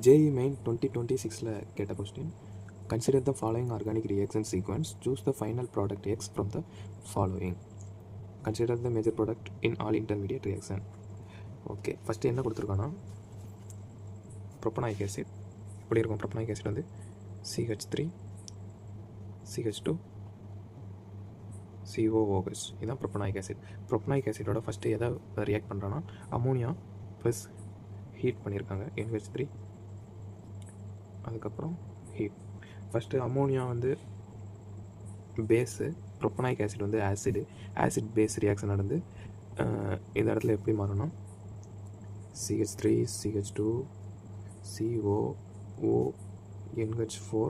JEE Main 2026 கேட்ட question. Consider the following organic reaction sequence. Choose the final product X from the following. Consider the major product in all intermediate reaction. Okay, first என்ன கொடுத்துருக்கான்னா propanoic acid இப்படி இருக்கும். Propanoic acid வந்து CH3 CH2 COOH. இதுதான் propanoic acid. Propanoic ஆசிடோட first எதை react பண்ணுறான்னா ammonia plus heat பண்ணியிருக்காங்க NH3. அதுக்கப்புறம் heat. First ammonia வந்து பேஸு, ப்ரொப்பனாயிக் ஆசிட் வந்து ஆசிட் பேஸ் ரியாக்ஷன் நடந்து இந்த இடத்துல எப்படி மாறணும், CH3 CH2 COONH4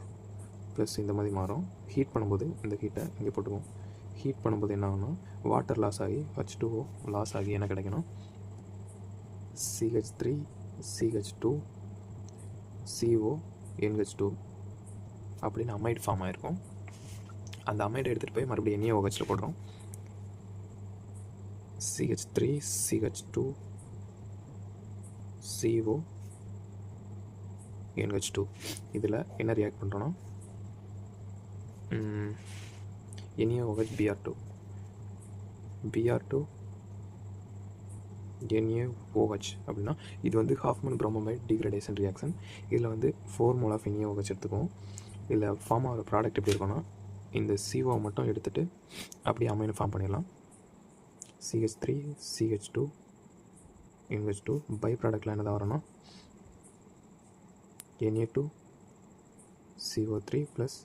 ப்ளஸ் இந்த மாதிரி மாறும். ஹீட் பண்ணும்போது இந்த ஹீட்டை இங்கே போட்டுக்குவோம். ஹீட் பண்ணும்போது என்ன ஆகும்னா வாட்டர் லாஸ் ஆகி H2O லாஸ் ஆகி என்ன கிடைக்கணும், CH3 CH2 CONH2 அப்படின்னு அமைட் ஃபார்ம் ஆகிருக்கும். அந்த அமைடை எடுத்துகிட்டு போய் மறுபடியும் NaOHல போடுறோம். CH3 CH2 CONH2 இதில் என்ன ரியாக்ட் பண்ணுறோன்னா NaOH Br2 NaOH அப்படின்னா இது வந்து ஹாஃப்மன் புரோமமைட் டீக்ரடேஷன் ரியாக்ஷன். இதில் வந்து 4 mole ஆஃப் NaOH எடுத்துக்குவோம். இதில் ஃபார்ம் ஆகிற ப்ராடக்ட் எப்படி இருக்குன்னா இந்த CO மட்டும் எடுத்துகிட்டு அப்படியே அமைனை ஃபார்ம் பண்ணிடலாம். CH3 CH2 NH2 பை ப்ராடக்டில் என்னதான் வரணும், Na2 CO3 plus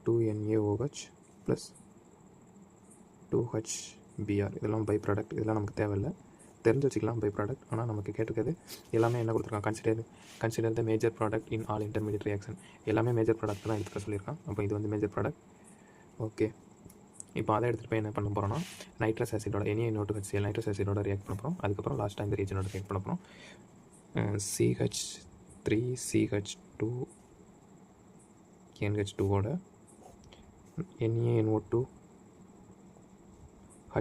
2NaOH plus 2HBr. இதெல்லாம் பை ப்ராடக்ட். இதெல்லாம் நமக்கு தேவையில்லை, தெரிஞ்சு வச்சுக்கலாம் பை ப்ராடக்ட். ஆனால் நமக்கு கேட்டிருக்கிறது எல்லாமே என்ன கொடுத்துருக்காங்க, consider the major product in all intermediate reaction. எல்லாமே மேஜர் ப்ராடக்ட் தான் எடுத்துக்க சொல்லியிருக்கான். அப்போ இது வந்து மேஜர் ப்ராடக்ட். ஓகே, இப்போ அதை எடுத்துகிட்டு போய் என்ன பண்ண போகிறோம்னா நைட்ரஸ் ஆசிடோட NaNO2HCl நைட்ரஸ் ஆசிடோட ரியாக்ட் பண்ண போகிறோம். அதுக்கப்புறம் லாஸ்ட்டாக இந்த ரீஜனோட ரியாக்ட் பண்ண போகிறோம். CH3 CH2 NH2ஓட NaNO2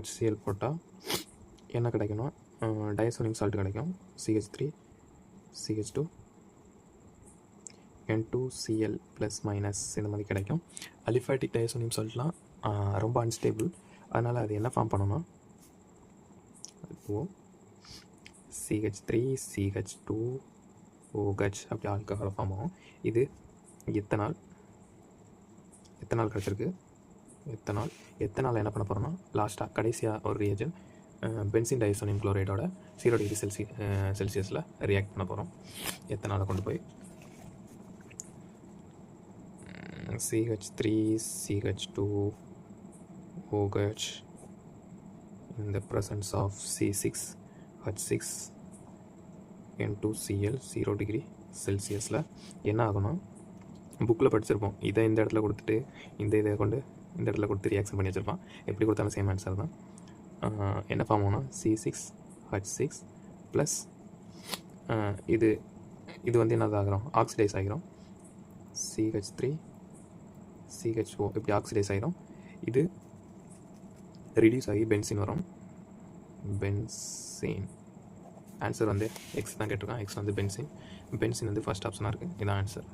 HCl போட்டால் என்ன கிடைக்கணும், டயசோனியம் சால்ட் கிடைக்கும். CH3 CH2 N2Cl plus minus இந்த மாதிரி கிடைக்கும். அலிஃபேட்டிக் டயசோனியம் சால்ட்லாம் ரொம்ப அன்ஸ்டேபிள். அதனால் அது என்ன ஃபார்ம் பண்ணணும்னா CH3 CH2 OH அப்படி ஆல்கஹால் ஃபார்ம் ஆகும். இது எத்தனால் கிடச்சிருக்கு. எத்தனால் என்ன பண்ண போகிறோம்னா லாஸ்ட்டாக கடைசியாக ஒரு ரியேஜன் பென்சின் டயசோனியம் குளோரைடோட 0 டிகிரி செல்சியஸில் ரியாக்ட் பண்ண போகிறோம். எத்தனாலை கொண்டு போய் CH3 CH2 OH in the presence of C6H6 N2Cl 0 degree செல்சியஸில் என்ன ஆகும்னா புக்கில் படிச்சிருப்போம். இதை இந்த இடத்துல கொடுத்துட்டு இதை கொண்டு இந்த இடத்துல கொடுத்து ரியாக்ஷன் பண்ணி வச்சுருப்பான். எப்படி கொடுத்தாலும் சேம் ஆன்சர் தான். என்ன ஃபார்ம் ஆகும்னா C6H6 ப்ளஸ் இது வந்து என்னது ஆகிறோம், ஆக்சிடைஸ் ஆகிரும். CH3 CHO இப்படி ஆக்சிடைஸ் ஆகிரும். இது ரிடியூஸ் ஆகி பென்சின் வரும். பென்சின் ஆன்சர் வந்து எக்ஸ் தான் கேட்டிருக்கான். எக்ஸ் வந்து பென்சின் வந்து ஃபர்ஸ்ட் ஆப்ஷனாக இருக்குது. இதான் ஆன்சர்.